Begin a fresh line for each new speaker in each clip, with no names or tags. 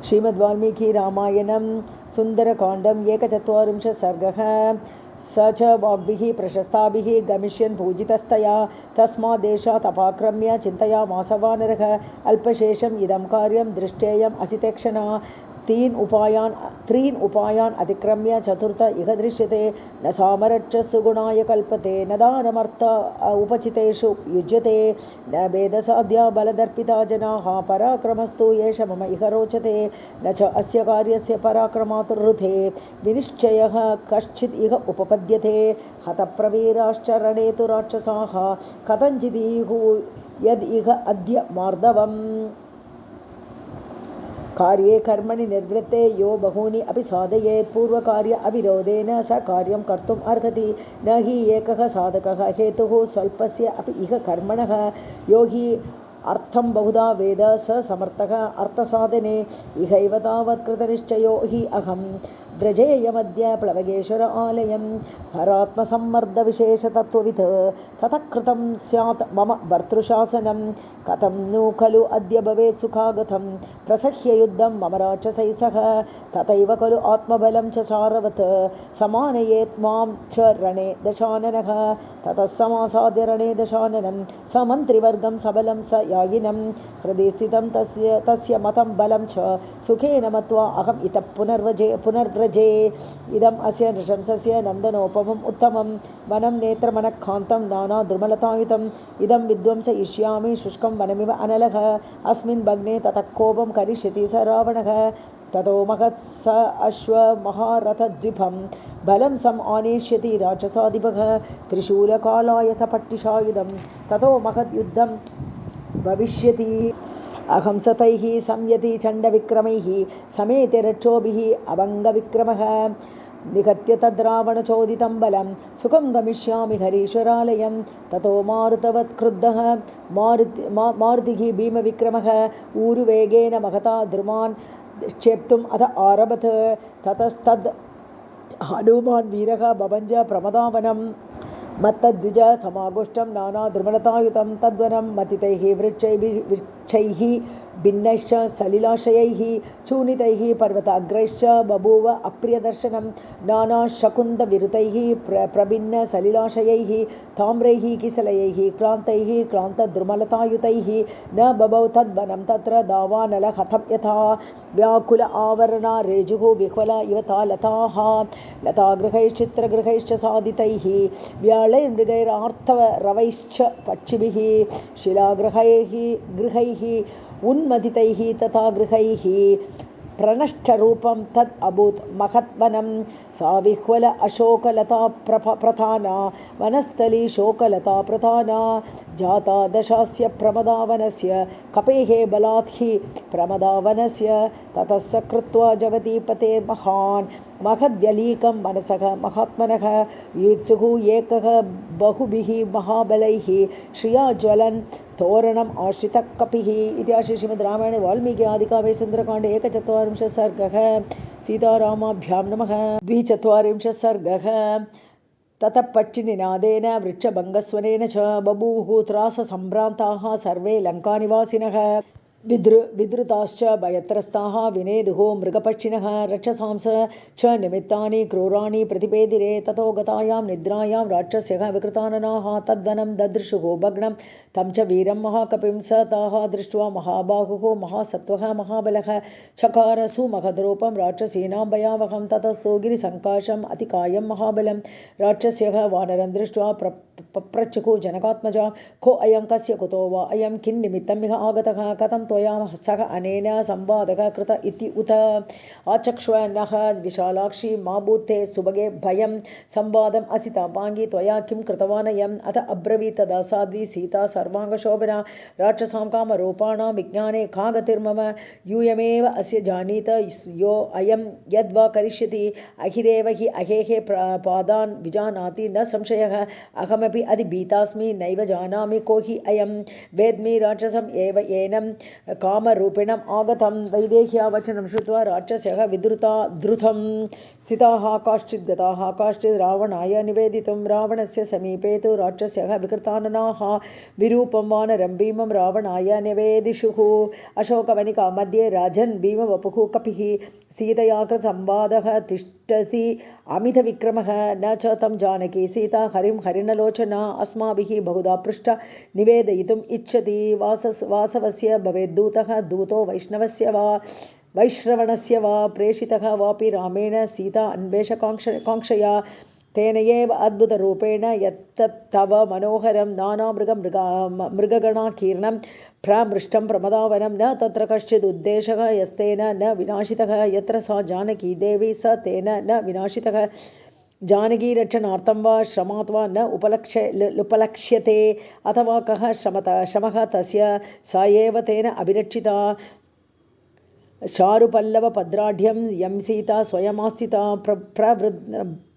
श्रीमद्वाल्मीकि रामायणं सुन्दरकाण्डं 140 सर्गः। स च वाग्भिः प्रशस्ताभिः गमिष्यन् पूजितस्तया तस्माद्देशात् अपाक्रम्य चिन्तयामास वानरः अल्पशेषम् इदं कार्यं दृष्टेयम् असितेक्षणा त्रीन् उपायान् अतिक्रम्य चतुर्थ इह दृश्यते न सामरच्च सुगुणाय कल्पते न दानमर्थ उपचितेषु युज्यते न भेदसाध्या बलदर्पिता जनाः पराक्रमस्तु एष मम इह रोचते न च अस्य कार्यस्य पराक्रमात् ऋते विनिश्चयः कश्चित् इह उपपद्यते हतप्रवीराश्च रणे तु राक्षसाः कथञ्चिदिह यद् इह अद्य मार्दवम् कार्ये कर्मणि निर्वृत्ते यो बहूनि अपि साधयेत् पूर्वकार्य अविरोधेन स कार्यं कर्तुम् अर्हति न हि एकः साधकः हेतुः स्वल्पस्य अपि इह कर्मणः यो हि अर्थं बहुधा वेद स समर्थः अर्थसाधने इहैव तावत् कृतनिश्चयो हि अहं व्रजेयमद्य प्लवगेश्वर आलयं परात्मसम्मर्दविशेषतत्त्ववित् ततः कृतं स्यात् मम भर्तृशासनं कथं नु खलु अद्य भवेत् सुखागतं प्रसह्य युद्धं मम राक्षसैः सह तथैव खलु आत्मबलं च सारवत् समानयेत् मां च रणे दशाननः ततः समासाद्य रणे दशाननं स मन्त्रिवर्गं सबलं स यायिनं हृदि स्थितं तस्य मतं बलं च सुखेन मत्वा अहम् इतः पुनर्व्रजे इदम् अस्य नृशंसस्य नन्दनोपमम् उत्तमं वनं नेत्रमनःखान्तं नाना दुर्मलतायुतम् इदं विध्वंसयिष्यामि शुष्कं वनमिव अनलः अस्मिन् भग्ने ततः कोपं करिष्यति स रावणः ततो महत् स अश्वमहारथद्विपं बलं सम् आनेष्यति राक्षसाधिपः त्रिशूलकालाय स पट्टिशायुधं ततो महद् युद्धं भविष्यति अहं सतैः संयति चण्डविक्रमैः समेत्य रक्षोभिः अभङ्गविक्रमः निगत्य तद्रावणचोदितं बलं सुखं गमिष्यामि हरीश्वरालयं ततो मारुतवत् क्रुद्धः मारुतिः भीमविक्रमः ऊरुवेगेन महता द्रुमान् क्षेप्तुम् अथ आरभत ततस्तद् हनुमान् वीरः बभञ्ज प्रमदावनं मत्तद्विज समागुष्टं नाना दुर्मलतायुतं तद्वनं मतितैः वृक्षैः भिन्नैश्च सलिलाशयैः चूर्णितैः पर्वताग्रैश्च बभूव अप्रियदर्शनं नाना शकुन्दविरुतैः प्रभिन्न सलिलाशयैः ताम्रैः किसलयैः क्लान्तैः क्लान्तद्रुमलतायुतैः न बभौ तद्वनं तत्र दावानलहतं यथा व्याकुल आवरणा रेजुः विह्वला इव लताः लतागृहैश्चित्रगृहैश्च साधितैः व्यालैर्मृगैरार्तवरवैश्च पक्षिभिः शिलागृहैः उन्मदितैः तथा गृहैः प्रनष्टरूपं तद् अभूत् महत्वनं सा विह्वल अशोकलता प्रधाना वनस्थली शोकलता प्रधाना जाता दशास्य प्रमदावनस्य कपेः बलात् हि प्रमदावनस्य ततः स कृत्वा जगतीपते महान् महद्व्यलीकं मनसः महात्मनः ईत्सुः एकः बहुभिः महाबलैः श्रिया ज्वलन् तोरणम् आश्रितः कपिः इति श्रीमद् रामायणे वाल्मीकि आदिकाव्ये सुन्दरकाण्डे 140 सर्गः। सीतारामाभ्यां नमः। 240 सर्गः। ततः पक्षिनिनादेन वृक्षभङ्गस्वनेन च बभूवुः त्राससम्भ्रान्ताः सर्वे लङ्कानिवासिनः विद्रुताश्च भयत्रस्ताः विनेदुः मृगपक्षिणः रक्षसांस च निमित्तानि क्रूराणि प्रतिपेदिरे ततो गतायां निद्रायां राक्षस्यः विकृताननाः तद्वनं ददृशुः भग्नं तं च वीरं महाकपिं स ताः दृष्ट्वा महाबाहुः महासत्त्वः महाबलः चकार सुमहद्रूपं राक्षसीनां भयावहं ततस्तु गिरिसङ्काशम् अतिकायं महाबलं राक्षस्यः वानरं दृष्ट्वा पप्रच्छुः जनकात्मजा को अयं कस्य कुतो वा अयं किन्निमित्तम् इह आगतः कथं त्वया सह अनेन संवादः कृत इति उत आचक्ष्व नः विशालाक्षी मा भूते सुभगे भयं संवादम् असितापाङ्गी त्वया किं कृतवानयम् अथ अब्रवीत् तदा साध्वी सीता सर्वाङ्गशोभना राक्षसां कामरूपाणां विज्ञाने का गतिर्मम यूयमेव अस्य जानीत यो अयं यद्वा करिष्यति अहिरेव हि अहेः पादान् विजानाति न संशयः अहमपि अधिभीतास्मि नैव जानामि को हि अयं वेद्मि राक्षसम् एव एनं कामरूपिणम् आगतं वैदेह्या वचनं श्रुत्वा राक्षसः विद्रुता द्रुतं स्थिताः काश्चित् गताः काश्चित् रावणाय निवेदितुं रावणस्य समीपे तु राक्षसः विकृताननाः विरूपं वानरं भीमं रावणाय निवेदिषुः अशोकवनिका मध्ये राजन् भीमवपुः कपिः सीतया संवादः तिष्ठति अमितविक्रमः न च तं जानकी सीता हरिं हरिणलोचना अस्माभिः बहुधा पृष्ठ निवेदयितुम् इच्छति वासवस्य भवेद्दूतः दूतो वैश्रवणस्य वा प्रेषितः वापि रामेण सीता अन्वेषकाङ्क्षया तेन एव अद्भुतरूपेण यत्तव मनोहरं नानामृगगणाकीर्णं प्रमृष्टं प्रमदावनं न तत्र कश्चित् उद्देशः यस्तेन न विनाशितः यत्र सा जानकी देवी स तेन न विनाशितः जानकीरक्षणार्थं वा श्रमात् वा न उपलक्ष्यते अथवा कः श्रमः तस्य सा एव तेन अभिरक्षिता चारुपल्लवपद्राढ्यं यं सीता स्वयमास्थिता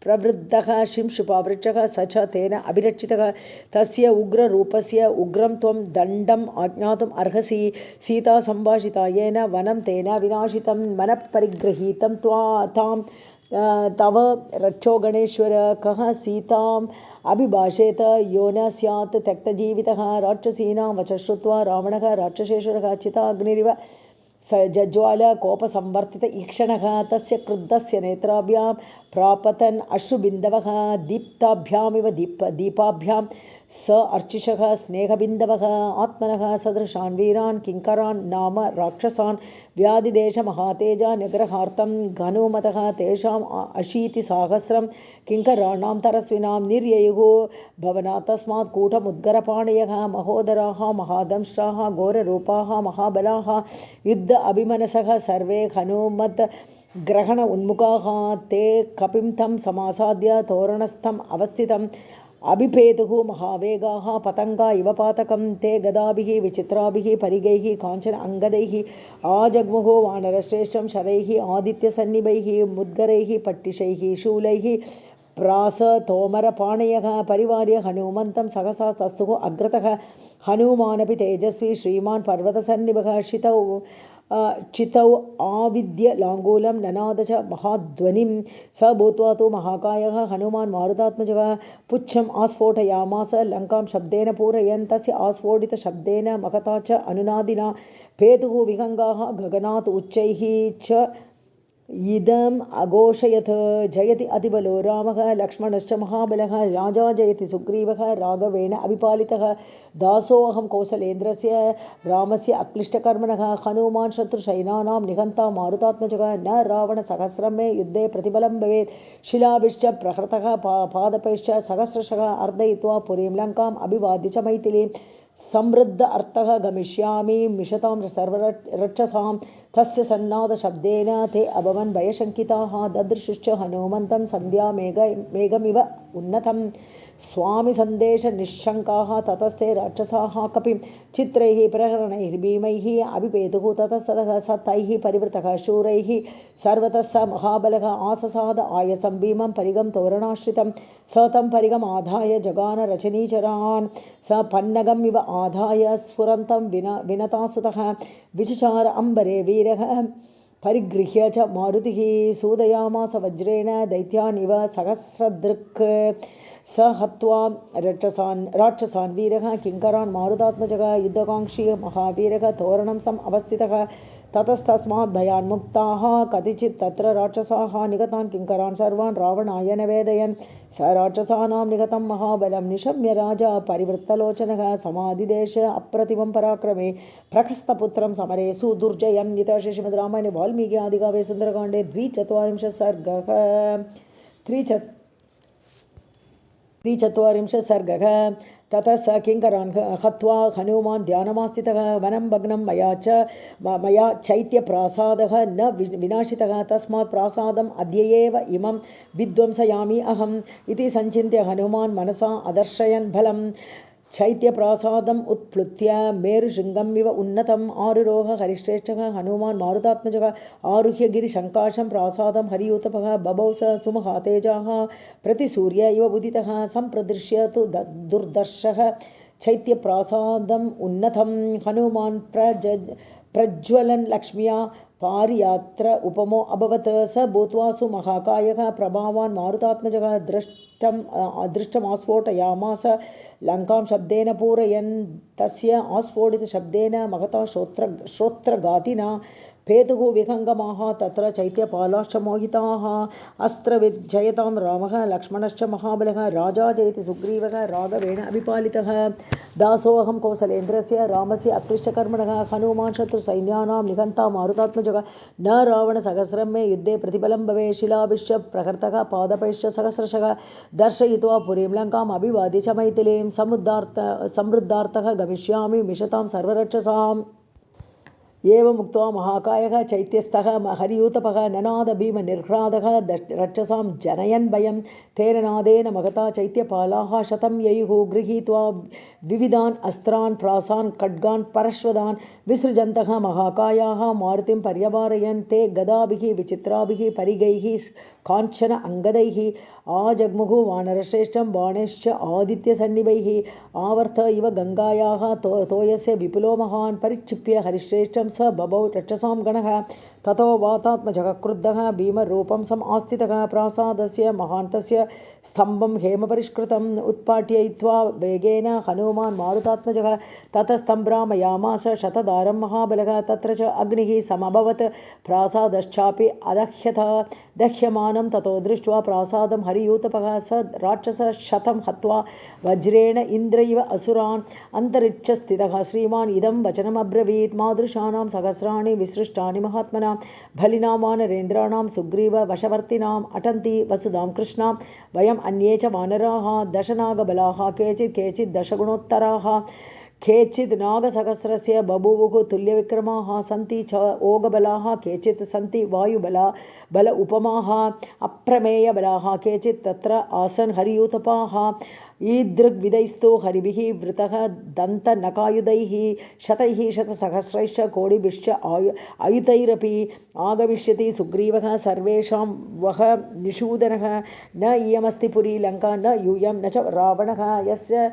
प्रवृद्धः शिंशुपावृक्षः स च तेन अभिरक्षितः तस्य उग्ररूपस्य उग्रं त्वं दण्डम् आज्ञातुम् अर्हसि सीता सम्भाषिता येन वनं तेन विनाशितं मनःपरिगृहीतं तां तव रक्षो गणेश्वर कः सीताम् अभिभाषेत यो न स्यात् त्यक्तजीवितः राक्षसीनां वचः श्रुत्वा रावणः राक्षसेश्वरः चिताग्निरिव स जज्वाल कोपसंवर्तित ईक्षणः तस्य क्रुद्धस्य नेत्राभ्यां प्रापतन् अश्रुबिन्दवः दीप्ताभ्यामिव दीपाभ्यां स अर्चिषः स्नेहबिन्दवः आत्मनः सदृशान् वीरान् किङ्करान् नाम राक्षसान् व्याधिदेशमहातेजा निग्रहार्थं घनुमतः तेषाम् 80,000 किङ्कराणां तरस्विनां निर्ययुः भवनात् तस्मात् कूटमुद्गरपाणयः महोदराः महादंष्ट्राः घोररूपाः महाबलाः युद्ध अभिमनसः सर्वे हनुमत् ग्रहण उन्मुखाः ते कपिं तं समासाद्य तोरणस्थम् अवस्थितम् अभिपेतुः महावेगाः पतंगा इव पातकं ते गदाभिः विचित्राभिः परिगैः काञ्चन अङ्गदैः आजग्मुः वानरश्रेष्ठं शरैः आदित्यसन्निभैः मुद्गरैः पट्टिशैः शूलैः प्रासतोमरपाणयः परिवार्य हनुमन्तं सहसा तस्तुः अग्रतः हनुमानपि तेजस्वी श्रीमान् पर्वतसन्निभः चितौ आविद्य लाङ्गूलं ननाद च महाध्वनिं स भूत्वा तु महाकायः हनुमान् मारुतात्मजः पुच्छम् आस्फोटयामास लङ्कां शब्देन पूरयन् तस्य आस्फोटितशब्देन महता च अनुनादिना पेतुः विहङ्गाः गगनात् उच्चैः च इदम् अघोषयत् जयति अतिबलो रामः लक्ष्मणश्च महाबलः राजा जयति सुग्रीवः राघवेण अभिपालितः दासोऽहं कौसलेन्द्रस्य रामस्य अक्लिष्टकर्मणः हनुमान् शत्रुशैनानां निहन्ता मारुतात्मजः न रावणसहस्रं मे युद्धे प्रतिबलं भवेत् शिलाभिश्च प्रहृतः पादपैश्च सहस्रशः अर्दयित्वा पुरीं लङ्काम् अभिवाद्य च मैथिलीं समृद्ध अर्थः गमिष्यामि मिषतां सर्वरक्षसां तस्य सन्नादशब्देन ते अभवन् भयशङ्किताः ददृशुश्च हनुमन्तं सन्ध्यामेघमिव उन्नतं स्वामि सन्देश निःशङ्काः ततस्ते राक्षसाः कपिं चित्रैः प्रहरणैर्भीमैः अभिपेतुः ततस्ततः स तैः परिवृतः शूरैः सर्वतः स महाबलः आससाद आयसं भीमं परिगं तोरणाश्रितं स तं परिगमाधाय जगान रचनीचरान् स पन्नगम् इव आधाय स्फुरन्तं विनतासुतः विचचार अम्बरे वीरः परिगृह्य च मारुतिः सूदयामास वज्रेण दैत्यानिव सहस्रदृक् स हत्वा राक्षसान् वीरः किङ्करान् मारुतात्मजः युद्धकाङ्क्षी महावीरः तोरणं सम् अवस्थितः ततस्तस्मात् भयान्मुक्ताः कतिचित् तत्र राक्षसाः निगतान् किङ्करान् सर्वान् रावणाय निवेदयन् स राक्षसानां निगतं महाबलं निशम्य राजा परिवृत्तलोचनः समाधिदेश अप्रतिमं पराक्रमे प्रहस्तपुत्रं समरे सुदुर्जयं यथा श्रीमद् रामायणे वाल्मीकि आदिकाव्ये सुन्दरकाण्डे 42 सर्गः 43 सर्गः ततः स किङ्करान् हत्वा हनुमान् ध्यानमास्थितः वनं भग्नं मया चैत्यप्रासादः न विनाशितः तस्मात् प्रासादम् अद्य एव इमं विध्वंसयामि अहम् इति सञ्चिन्त्य हनुमान् मनसा अदर्शयन् बलं चैत्यप्रासादम् उत्प्लुत्य मेरुशृङ्गमिव उन्नतम् आरुरोह हरिश्रेष्ठः हनुमान् मारुतात्मजः आरुह्य गिरिशङ्काशं प्रासादं हरियूतपः बभौ स सुमहातेजाः प्रतिसूर्य इव उदितः सम्प्रदृश्य तु दुर्दर्शः चैत्यप्रासादम् उन्नतं हनुमान् प्रज्वलन् लक्ष्म्या पारियात्र उपमो अभवत्। स भूत्वा सुमहाकायः प्रभावान् मारुतात्मजः दृष्टमास्फोटयामास लङ्कां शब्देन पूरयन्। तस्य आस्फोटितशब्देन महता श्रोत्रघातिना पेतुः विहङ्गमाः तत्र चैत्यपालाश्च मोहिताः। अस्त्रविज्जयतां रामः लक्ष्मणश्च महाबलः राजा जयति सुग्रीवः राघवेण अभिपालितः। दासोऽहं कौसलेन्द्रस्य रामस्य अक्लिष्टकर्मणः हनुमान् शत्रुसैन्यानां निहन्ता मारुतात्मजः। न रावणसहस्रं मे युद्धे प्रतिफलं भवेत्। शिलाभिश्च प्रहर्तः पादपैश्च सहस्रशः दर्शयित्वा पुरीं लङ्काम् अभिवाद्य च मैथिलीं समृद्धार्थः गमिष्यामि मिषतां सर्वरक्षसाम्। एवमुक्त्वा महाकायः चैत्यस्थः हरियूतपः ननाद भीमनिर्ह्रादः रक्षसां जनयन् भयं। तेन नादेन महता चैत्यपालाः शतं ययुः गृहीत्वा विविधान् अस्त्रान् प्रासान् खड्गान् परश्वदान् विसृजन्तः महाकायाः मारुतिं पर्यवारयन्। ते गदाभिः विचित्राभिः परिगैः काञ्चन अङ्गदैः आजग्मुः वानरश्रेष्ठं बाणैश्च आदित्यसन्निभैः। आवर्त इव गङ्गायाः तोयस्य विपुलो महान् परिक्षिप्य हरिश्रेष्ठं स बभौ रक्षसां गणः। ततो वातात्मजः क्रुद्धः भीमरूपं समास्थितः प्रासादस्य महान्तस्य स्तम्भं हेमपरिष्कृतम् उत्पाट्ययित्वा वेगेन हनुमान् मारुतात्मजः ततस्तम्भ्रामयामास शतधारं महाबलः। तत्र च अग्निः समभवत् प्रासादश्चापि अदह्यत दह्यमानं। ततो दृष्ट्वा प्रासादं हरियूतपः स राक्षसशतं हत्वा वज्रेण इन्द्र इव असुरान् अन्तरिक्षस्थितः श्रीमान् इदं वचनमब्रवीत्। मादृशानां सहस्राणि विसृष्टानि महात्मनां बलिनां वानरेन्द्राणां सुग्रीव वशवर्तिनाम् अटन्ति वसुधां कृष्णां वयम् अन्ये च वानराः दशनागबलाः केचित् दशगुणोत्तराः केचित् नागसहस्रस्य बभूवुः तुल्यविक्रमाः सन्ति च ओगबलाः केचित् सन्ति बल उपमाः अप्रमेयबलाः केचित् तत्र आसन् हरियूतपाः। ईदृग्विदैस्तु हरिभिः वृतः दन्तनकायुधैः शतैः शतसहस्रैश्च कोटिभिश्च आयुधैरपि आगमिष्यति सुग्रीवः सर्वेषां वह निषूदनः। न इयमस्ति पुरी लङ्का न यूयं न च रावणः यस्य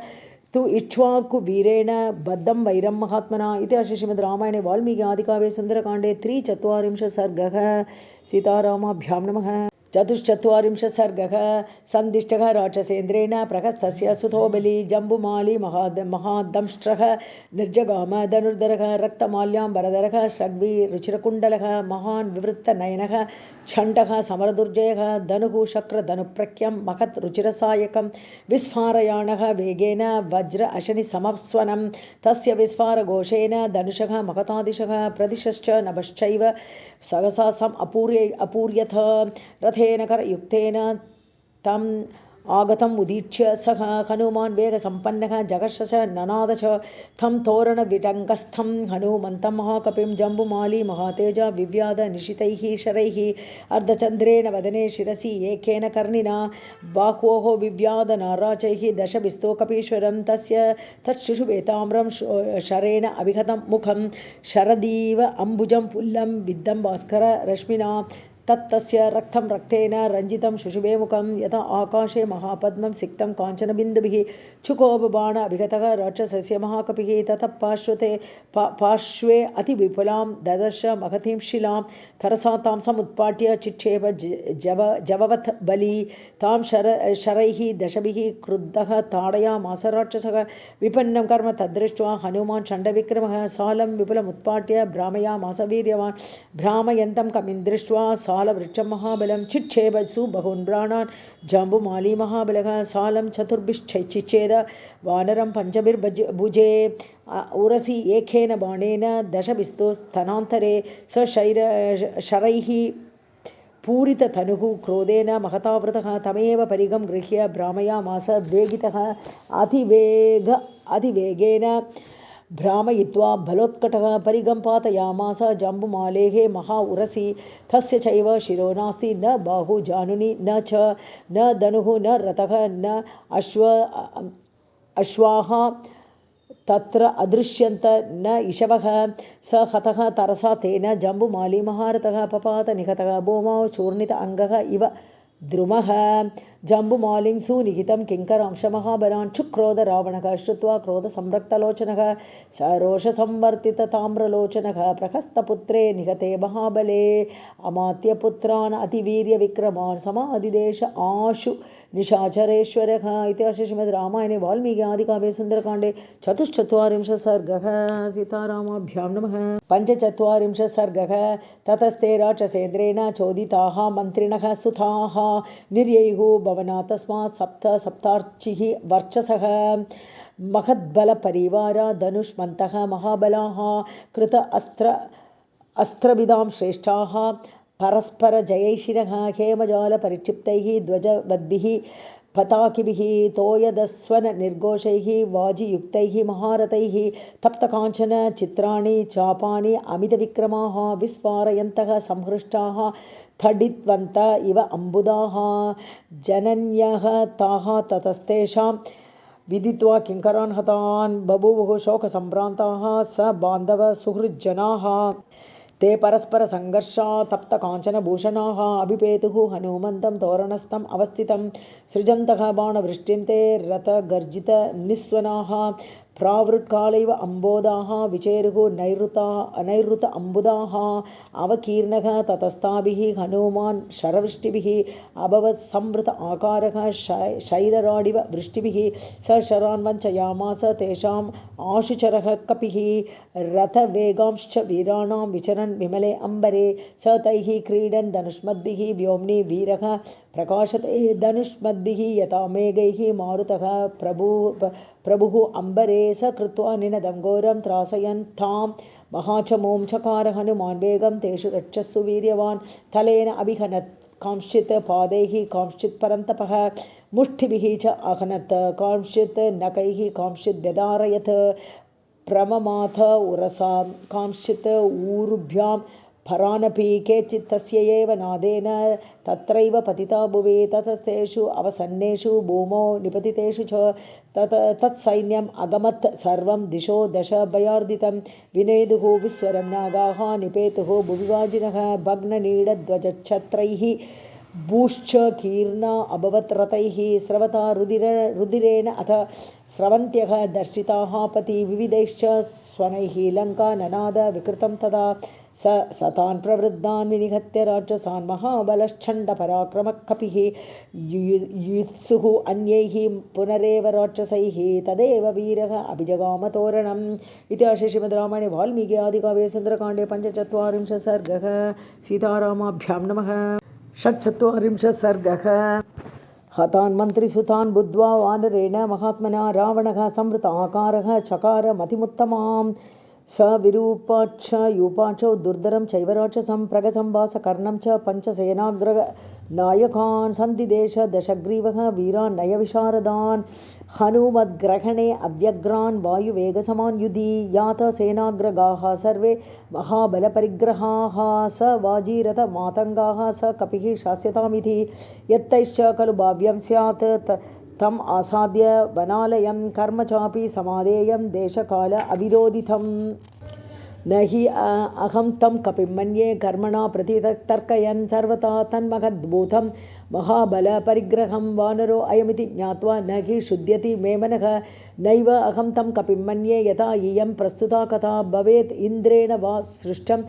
तु इक्ष्वाकुवीरेण बद्धं वैरं महात्मना। इति श्रीमद्रामायणे वाल्मीकि आदिकाव्ये सुन्दरकाण्डे 43 सर्गः। सीतारामाभ्यां नमः। 44 सर्गः। सन्दिष्टः राक्षसेन्द्रेण प्रहस्तस्य सुतो बली जम्बुमाली महादंष्ट्रः निर्जगाम धनुर्धरः रक्तमाल्याम्बरधरः श्रग्वी रुचिरकुण्डलः महान् विवृत्तनयनः छण्डः समरदुर्जयः धनुः शक्रधनुप्रख्यं महत् रुचिरसायकं विस्फारयाणः वेगेन वज्र अशनि समस्वनं। तस्य विस्फारघोषेण धनुषः महतादिशः प्रदिशश्च नभश्चैव सहसा सम् अपूर्यथ। रथेन करयुक्तेन तम् आगतम् उदीच्य सः हनुमान् वेगसम्पन्नः जगर्षस ननाद च तं तोरणविटङ्गस्थं हनुमन्तं महाकपिं जम्बुमाली महातेजा विव्याध निशितैः शरैः अर्धचन्द्रेण वदने शिरसि एकेन कर्णिना बाह्वोः विव्याध नाराचैः दशभिस्तो कपीश्वरं तस्य तच्छुषुभेताम्रं शरेण अभिहतं मुखं शरदीव अम्बुजं पुल्लं विद्धं भास्कर रश्मिना तत्तस्य रक्तं रक्तेन रञ्जितं शुशुभे मुखं यथा आकाशे महापद्मं सिक्तं काञ्चनबिन्दुभिः चुकोपबाण अभिगतः राक्षसस्य महाकपिः। ततः पार्श्वे अतिविपुलां ददर्श महतीं शिलां तरसा तां समुत्पाट्य चिक्षेप जववत् बली तां शरैः दशभिः क्रुद्धः ताडयामास राक्षसः। विपन्नं कर्म तद्दृष्ट्वा हनुमान् चण्डविक्रमः सालं विपुलमुत्पाट्य भ्रामयामास वीर्यवान्। भ्रामयन्तं कपिं दृष्ट्वा सालवृक्षं महाबलं चिक्षेपसु बहून् प्राणान् जम्बुमाली महाबलः सालं चतुर्भिश्चिच्छेद वानरं पञ्चभिर्भुजे उरसि एकेन बाणेन दशभिस्तो स्तनान्तरे स शरैः पूरिततनुः क्रोधेन महतावृतः तमेव परिगं गृह्य भ्रामयामास वेगितः अतिवेगेन भ्रामयित्वा बलोत्कटः परिगं पातयामास जम्बुमालेः महा उरसि तस्य चैव शिरो नास्ति न बाहु जानुनि न च न धनुः न रथः न अश्वाः तत्र अदृश्यन्त न इषवः। स हतः तरसा तेन जम्बुमाली महारथः पपात निहतः भूमौ चूर्णित अङ्गः इव द्रुमः। जम्बुमालिं सुनिहितं किङ्करांशमहाबलान् शुक्रोध रावणः श्रुत्वा क्रोधसंरक्तलोचनः सरोषसंवर्तितताम्रलोचनः प्रहस्तपुत्रे निहते महाबले अमात्यपुत्रान् अतिवीर्यविक्रमान् समादिदेश आशु निशाचरेश्वरः। इतिहासे श्रीमद्रामायणे वाल्मीकि आदिकाव्ये सुन्दरकाण्डे 44 सर्गः। सीतारामाभ्यां नमः। 45 सर्गः। ततस्ते राक्षसेन्द्रेण चोदिताः मन्त्रिणः सुताः निर्ययुः भवनात् तस्मात् सप्तार्चिः वर्चसः महद्बलपरिवारा धनुष्मन्तः महाबलाः कृत अस्त्रविदां श्रेष्ठाः परस्परजयैषिणः हेमजालपरिक्षिप्तैः ध्वजवद्भिः पताकिभिः तोयदस्वननिर्घोषैः वाजियुक्तैः महारथैः तप्तकाञ्चन चित्राणि चापानि अमितविक्रमाः विस्फारयन्तः संहृष्टाः तडित्वन्त इव अम्बुदाः जनन्यः ताः ततस्तेषां विदित्वा किङ्करान् हतान् बभूवुः शोकसम्भ्रान्ताः स बान्धव सुहृज्जनाः ते परस्परसङ्घर्षा तप्तकाञ्चनभूषणाः अभिपेतुः हनुमन्तं तोरणस्थम् अवस्थितं सृजन्तः बाणवृष्टिं ते रथगर्जितनिस्वनाः प्रावृत्कालैव अम्बोदाः विचेरुः अनैऋत अम्बुदाः अवकीर्णः ततस्ताभिः हनुमान् शरवृष्टिभिः अभवत् संवृत आकारः शैलराडिव वृष्टिभिः स शरान् वञ्चयामास तेषाम् आशुचरः कपिः रथवेगांश्च वीराणां विचरन् विमले अम्बरे स तैः क्रीडन् धनुष्मद्भिः व्योम्नि वीरः प्रकाशते धनुष्मद्भिः यथा मेघैः मारुतः प्रभुः अम्बरे स कृत्वा निनदं घोरं त्रासयन् तां महाचमों चकार हनुमान् वेगं तेषु रक्षस्सु वीर्यवान् तलेन अभिहनत् कांश्चित् पादैः कांश्चित् परन्तपः मुष्टिभिः च अहनत् कांश्चित् नखैः कांश्चित् व्यधारयत् प्रममाथ उरसा कांश्चित् ऊरुभ्यां परानपि केचित् तस्य एव नादेन तत्रैव पतिता भुवि ततस्तेषु अवसन्नेषु भूमौ निपतितेषु च तत्सैन्यम् अगमत् सर्वं दिशो दश भयार्दितं विनेदुः विस्वरं नागाः निपेतुः भुविवाजिनः भग्ननीडध्वजच्छत्रैः भूश्च कीर्णा अभवत् रथैः स्रवता रुधिरेण अथ स्रवन्त्यः दर्शिताः पति विविधैश्च स्वनैः लङ्का ननाद विकृतं तदा सतान् प्रवृद्धान् विनिहत्य राक्षसान् महाबलश्चण्डपराक्रमः कपिः युत्सुः अन्यैः पुनरेव राक्षसैः तदेव वीरः अभिजगाम तोरणम्। इतिहासे श्रीमद्रामायणे वाल्मीकि आदिकाव्ये सुन्दरकाण्डे 45 सर्गः। सीतारामाभ्यां नमः। 46 सर्गः। हतान् मन्त्रिसुतान् बुद्ध्वा वानरेण महात्मना रावणः संवृत आकारः चकार मतिमुत्तमाम् स विरूपाक्ष यूपाक्षौ दुर्धरं चैव राक्षसं प्रगसंवासकर्णं च पञ्चसेनाग्रनायकान् सन्दिदेश दशग्रीवः वीरान् नयविशारदान् हनुमद्ग्रहणे अव्यग्रान् वायुवेगसमान् युधि यात सेनाग्रगाः सर्वे महाबलपरिग्रहाः स वाजीरथमातङ्गाः स कपिः शास्यतामिति यत्तैश्च खलु भाव्यं स्यात् तम् आसाद्य वनालयं कर्म चापि समादेयं देशकाल अविरोधितं न हि अहं तं कपिं मन्ये कर्मणा प्रतितर्कयन् सर्वथा तन्महद्भूतं महाबलपरिग्रहं वानरो अयमिति ज्ञात्वा न हि शुध्यति मे मनः नैव अहं तं कपिं मन्ये यथा इयं प्रस्तुता कथा भवेत् इन्द्रेण वा सृष्टम्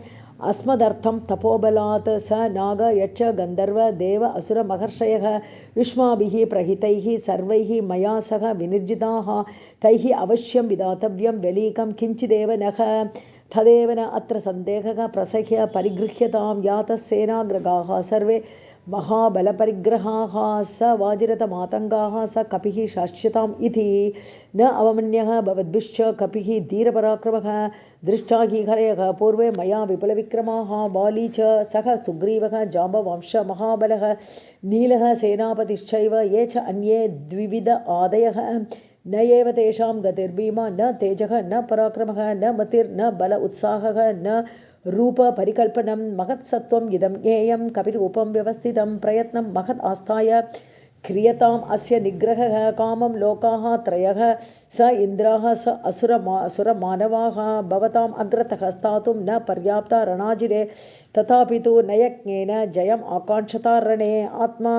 अस्मदर्थं तपोबलात् स नाग यक्ष गन्धर्व देव असुर महर्षयः युष्माभिः प्रहितैः सर्वैः मया सह विनिर्जिताः तैः अवश्यं विधातव्यं वेलीकं किञ्चिदेव नः तदेव न अत्र सन्देहः प्रसह्य परिगृह्यतां यातः सेनाग्रगाः सर्वे महाबलपरिग्रहाः स वाजिरथमातङ्गाः स कपिः शास्यताम् इति न अवमन्यः भवद्भिश्च कपिः धीरपराक्रमः दृष्टा हि हरयः पूर्वे मया विपुलविक्रमाः बाली च सह सुग्रीवः जाम्बवंश महाबलः नीलः सेनापतिश्चैव ये च अन्ये द्विविध आदयः न एव तेषां गतिर्भीमा न तेजः न पराक्रमः न मतिर्न बल उत्साहः न रूपपरिकल्पनं महत्सत्त्वम् इदं ज्ञेयं कपिरूपं व्यवस्थितं प्रयत्नं महत् आस्थाय क्रियताम् अस्य निग्रहः कामं लोकाः त्रयः स इन्द्राः स असुरमानवाः भवताम् अग्रतः स्थातुं न पर्याप्ता रणाजिरे तथापि तु नयज्ञेन जयम् आकाङ्क्षता रणे आत्मा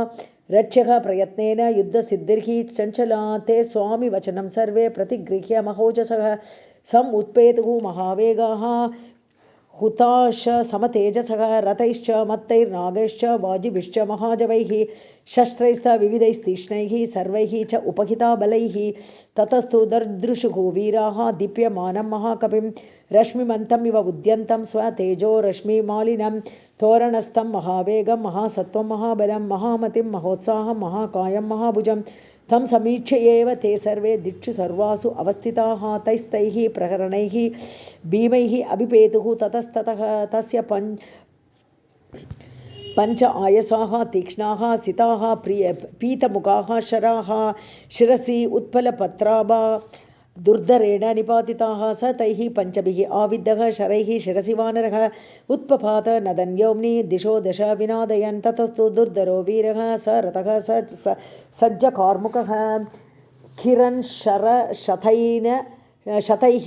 रक्ष्यः प्रयत्नेन युद्धसिद्धिर्हि चञ्चला ते स्वामी वचनं सर्वे प्रतिगृह्य महोजसः समुत्पेतुः महावेगाः हुताश समतेजसः रथैश्च मत्तैर्नागैश्च वाजिभिश्च महाजवैः शस्त्रैस्तविविधैस्तीक्ष्णैः सर्वैः च उपहिता बलैः ततस्तु दर्दृशुः वीराः दीप्यमानं महाकपिं रश्मिमन्तम् इव उद्यन्तं स्वतेजो रश्मिमालिनं तोरणस्थं महावेगं महासत्त्वं महाबलं महामतिं महोत्साहं महाकायं महाभुजं तं समीक्ष्य एव ते सर्वे दिक्षु सर्वासु अवस्थिताः तैस्तैः प्रकरणैः भीमैः अभिपेतुः ततस्ततः तस्य पञ्च आयसाः तीक्ष्णाः सिताः पीतमुखाः शराः शिरसि उत्पलपत्राभा दुर्धरेण निपातिताः स तैः पञ्चभिः आविद्धः शरैः शिरसि वानरः उत्पपात नदन्योम्नि दिशो दश विनादयन् ततस्तु दुर्धरो वीरः स रथः सज्जकार्मुकः किरन् शतैः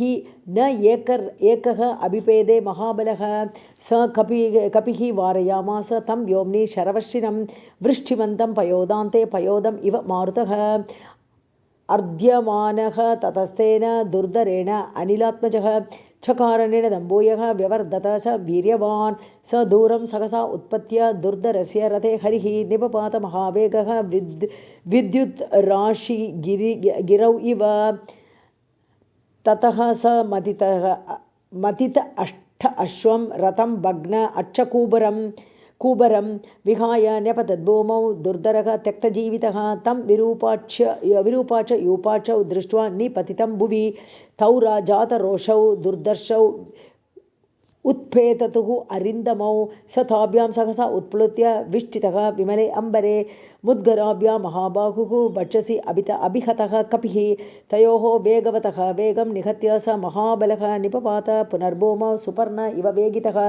न एकः अभिपेदे महाबलः स कपिः वारयामास तं व्योम्नि शरवर्षिणं वृष्टिमन्तं पयोदान्ते पयोदम् इव मारुतः अर्ध्यमानः ततस्तेन दुर्धरेण अनिलात्मजः चकारणेन दम्भूयः व्यवर्धत स वीर्यवान् स दूरं सहसा उत्पत्य दुर्धरस्य रथे हरिः निपपात महावेगः विद्युत् राशि गिरौ इव ततः स मतित अष्ट अश्वं रथं भग्न कूबरं विहाय न्यपतद्भूमौ दुर्धरः त्यक्तजीवितः तं विरूपाच यूपाचौ दृष्ट्वा निपतितं भुवि तौ जातरोषौ दुर्दर्शौ उत्पेततुः अरिन्दमौ स ताभ्यां सहसा उत्प्लुत्य विष्टितः विमले अम्बरे मुद्गराभ्यां महाबाहुः वक्षसि अभिहतः कपिः तयोः वेगवतः वेगं निहत्य स महाबलः निपपात पुनर्भूमौ सुपर्ण इव वेगितः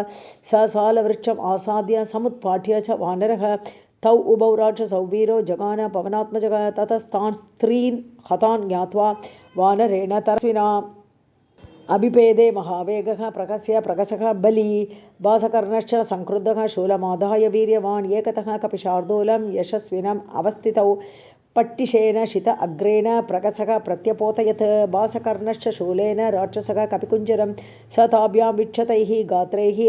स सालवृक्षम् आसाद्य समुत्पाट्य च वानरः तौ उभौ राक्षसौ वीरो जगान पवनात्मजः ततस्तान् स्त्रीन् हतान् ज्ञात्वा वानरेण तरस्विना अभिपेदे महावेगः प्रकसः बली वासकर्णश्च संक्रुद्धः शूलमादाय वीर्यवान् एकतः कपिशार्दूलं यशस्विनम् अवस्थितौ पट्टिशेन शित अग्रेण प्रकसः प्रत्यपोतयत् वासकर्णश्च शूलेन राक्षसः कपिकुञ्जरं स ताभ्यां विक्षतैः गात्रैः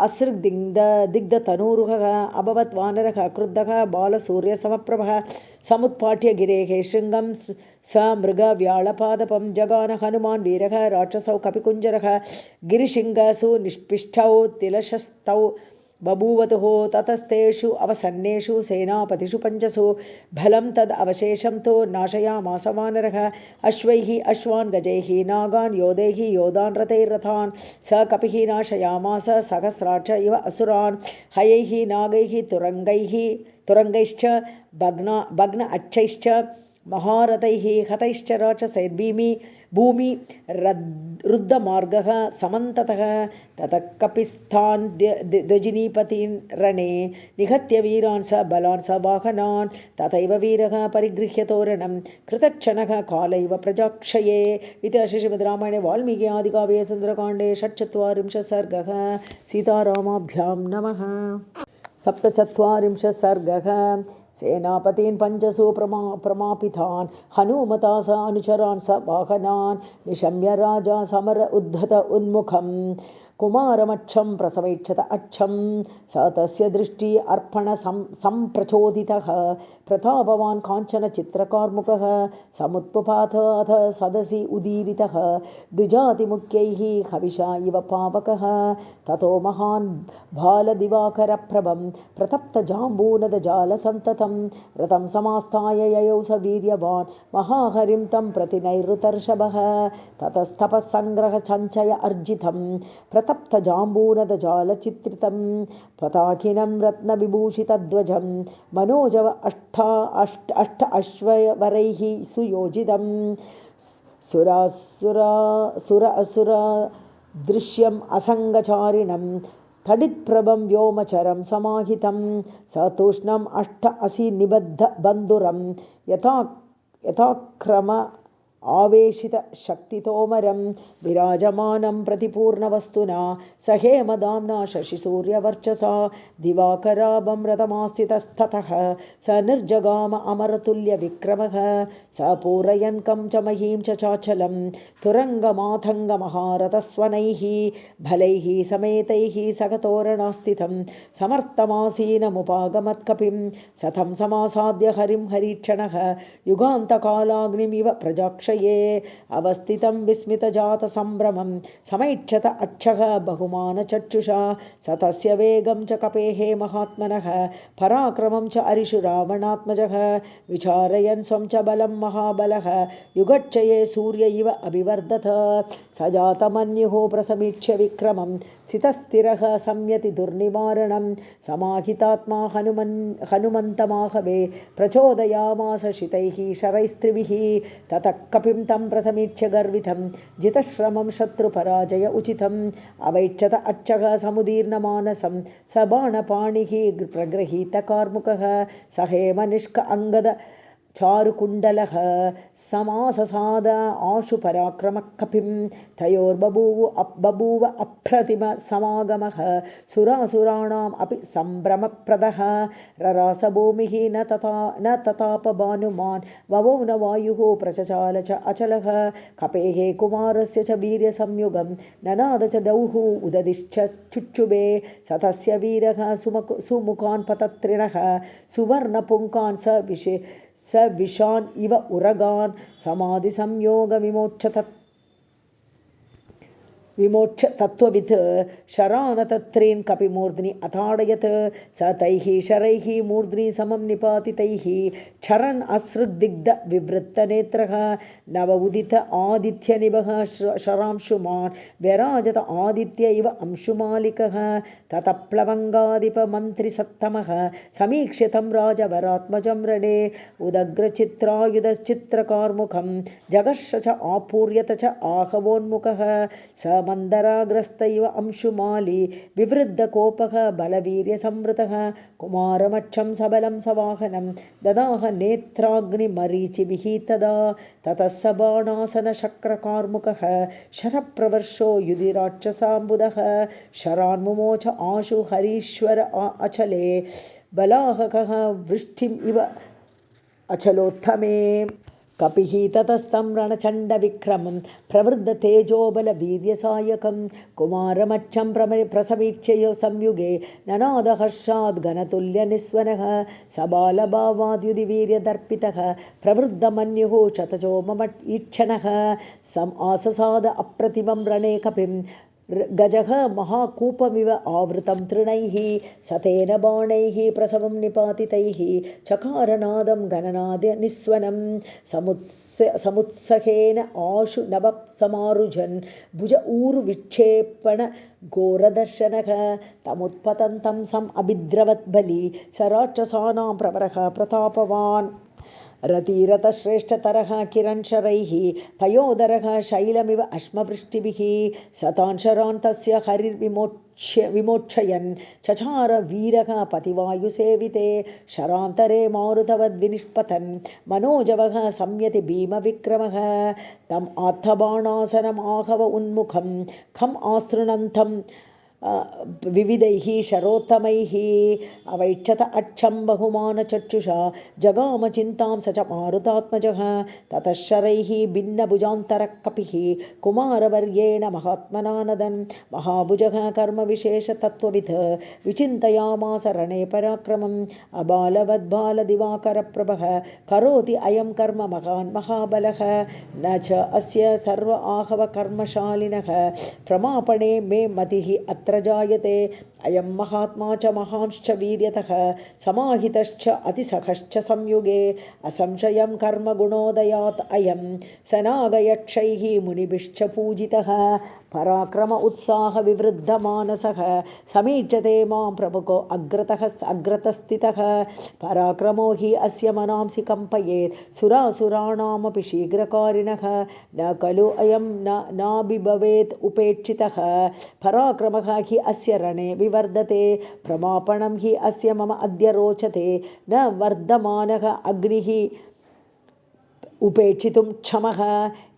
असृग्दिग्धतनूरुहः अभवत् वानरः क्रुद्धः बालसूर्यसमप्रभः समुत्पाट्य गिरेः शृङ्गं स मृगव्याळपादपं जगान हनुमान् वीरः राक्षसौ कपिकुञ्जरः गिरिशिङ्गसु निष्पिष्टौ तिलशस्तौ बभूवतुः ततस्तेषु अवसन्नेषु सेनापतिषु पञ्चसु भलं तद् अवशेषं तु नाशयामास वानरः अश्वैः अश्वान् गजैः नागान् योधैः योधान् रथैरथान् स कपिः नाशयामास सहस्राक्ष इव असुरान् हयैः नागैः तुरङ्गैश्च भग्न अक्षैश्च महारथैः हतैश्च भूमि रुद्धमार्गः समन्ततः ततः कपिस्थान् द्वजिनीपतीन् रणे निहत्य वीरान् स बलान् स वाहनान् तथैव वीरः परिगृह्य तोरणं कृतक्षणः कालैव प्रजाक्षये इति श्रीमद् रामायणे वाल्मीकि आदिकाव्ये सुन्दरकाण्डे 46 सर्गः सीतारामाभ्यां नमः 47 सर्गः सेनापतीन् पञ्चसु प्रमापितान् हनुमता स अनुचरान् स वाहनान् निशम्य राजा समर उद्धत उन्मुखं कुमारमक्षं प्रसवैक्षत अक्षं स तस्य दृष्टि अर्पण संप्रचोदितः प्रतापवान् काञ्चन चित्रकार्मुकः समुत्पपात अथ सदसि उदीरितः द्विजातिमुख्यैः हविषा इव पावकः ततो महान् भालदिवाकरप्रभं प्रतप्तजाम्बूनदजालसन्ततं रथं समास्थाय ययौ स वीर्यवान् महाहरिं तं प्रति नैऋतर्षभः ततस्तपःसङ्ग्रहसञ्चय अर्जितं प्रतप्तजाम्बूनदजालचित्रितं पताकिनं रत्नविभूषितध्वजं मनोजव अष्ट अश्ववरैः सुयोजितं सुर असुर दृश्यम् असङ्गचारिणं तडित्प्रभं व्योमचरं समाहितं सतूष्णम् 88 निबद्ध बन्धुरं यथाक्रम आवेशितशक्तितोमरं विराजमानं प्रतिपूर्णवस्तुना स हेमदाम्ना शशिसूर्यवर्चसा दिवाकराभं रथमास्थितस्ततः स निर्जगाम अमरतुल्यविक्रमः स पूरयन् कं च महीं च चाचलं तुरङ्गमातङ्गमहारथस्वनैः भलैः समेतैः सकतोरणास्थितं समर्थमासीनमुपागमत्कपिं सतं समासाद्य हरिं हरीक्षणः युगान्तकालाग्निमिव प्रजाक्षये अवस्थितं विस्मितजातसम्भ्रमं समैक्षत अक्षः बहुमानचक्षुषा स तस्य वेगं च कपेः महात्मनः पराक्रमं च अरिषु रावणात्मजः विचारयन् स्वं च बलं महाबलः युगक्षये सूर्य इव अभिवर्धत स जातमन्युः प्रसमीक्ष्य विक्रमं सितस्थिरः संयति दुर्निवारणं समाहितात्मा हनुमन्तमाहवे प्रचोदयामास शितैः शरैस्त्रिभिः ततः कपिं तं प्रसमीक्ष्य गर्वितं जितश्रमं शत्रुपराजय उचितम् अवैक्षत अक्षः समुदीर्णमानसं स बाणपाणिः प्रगृहीतकार्मुकः स हेमनिष्क अङ्गद चारुकुण्डलः समाससाद आशु पराक्रमकपिं तयोर्बभूव अप्रतिमसमागमः सुरासुराणाम् अपि सम्भ्रमप्रदः ररासभूमिः न ततापभानुमान् ववौ न वायुः प्रचचाल च अचलः कपेः कुमारस्य च वीर्यसंयुगं ननाद च दौः उददिश्च चुक्षुभे स तस्य वीरः सुमुखान् पतत्रिणः सुवर्णपुङ्कान् स विशान् इव उरगान् समाधिसंयोग विमोक्ष तत्त्ववित् शरानतत्रीन् कपिमूर्ध्नि अताडयत् स तैः शरैः मूर्ध्नि समं निपातितैः क्षरन् असृग्दिग्ध विवृत्तनेत्रः नव उदित आदित्यनिभः शरांशुमान् व्यराजत आदित्य इव अंशुमालिकः ततप्लवङ्गाधिपमन्त्रिसत्तमः समीक्ष्य तं राजवरात्मजं रणे उदग्रचित्रायुधचित्रकार्मुखं जगर्ष च आपूर्यत च आहवोन्मुखः स मन्दराग्रस्त इव अंशुमाली विवृद्धकोपः बलवीर्यसंवृतः कुमारमक्षं सबलं सवाहनं ददाह नेत्राग्निमरीचिभिः तदा ततः स बाणासनशक्रकार्मुकः शरप्रवर्षो युधिराक्षसाम्बुदः शरान्मुमोच आशु हरीश्वर अचले बलाहकः वृष्टिम् इव अचलोत्थमे कपिः ततस्तं रणचण्डविक्रमं प्रवृद्धतेजोबलवीर्यसायकं कुमारमक्षं प्रसमीक्ष्य संयुगे ननादहर्षाद् घनतुल्यनिस्वनः सबालभावाद्युधिवीर्यदर्पितः प्रवृद्धमन्युः शतजो मम ईक्षणः सम् आससाद अप्रतिमं रणे कपिं गजः महाकूपमिव आवृतं तृणैः सतेन बाणैः प्रसवं निपातितैः चकारनादं गणनाद निस्वनं समुत्सहेन आशु नभसमारुजन् भुज ऊरुविक्षेपण घोरदर्शनः तमुत्पतन्तं सम् अभिद्रवद्बली स राक्षसानां प्रवरः प्रतापवान् रतिरतश्रेष्ठतरः किरणशरैः पयोदरः शैलमिव अश्मवृष्टिभिः सतान् शरान् तस्य विमोक्षयन् चचार वीरः पतिवायुसेविते शरान्तरे मारुतवद्विनिष्पतन् मनोजवः संयति भीमविक्रमः तम् आत्थबाणासनम् आहव उन्मुखं खम् आस्तृणन्तं विविधैः शरोत्तमैः अवैक्षत अक्षं बहुमानचक्षुषा जगामचिन्तां स च मारुतात्मजः ततः शरैः भिन्नभुजान्तरः कपिः कुमारवर्येण महात्मना नदन् महाभुजः कर्मविशेषतत्त्ववित् विचिन्तयामास रणे पराक्रमम् अबालवद्बालदिवाकरप्रभः करोति अयं कर्म महान् महाबलः न च अस्य सर्व आहव कर्मशालिनः प्रमापणे मे मतिः अत्र जायते अयं महात्मा च महांश्च वीर्यतः समाहितश्च अतिसखश्च संयुगे असंशयं कर्मगुणोदयात् अयं सनागयक्षैः मुनिभिश्च पूजितः पराक्रम उत्साह विवृद्धमानसः समीक्षते मां प्रमुखो अग्रतस्थितः पराक्रमो हि अस्य मनांसि कम्पयेत् सुरासुराणामपि शीघ्रकारिणः न खलु अयं नाभिभवेत् उपेक्षितः पराक्रमः हि अस्य रणे विवर्धते प्रमापणं हि अस्य मम अद्य रोचते न वर्धमानः अग्निः उपेक्षितुं क्षमः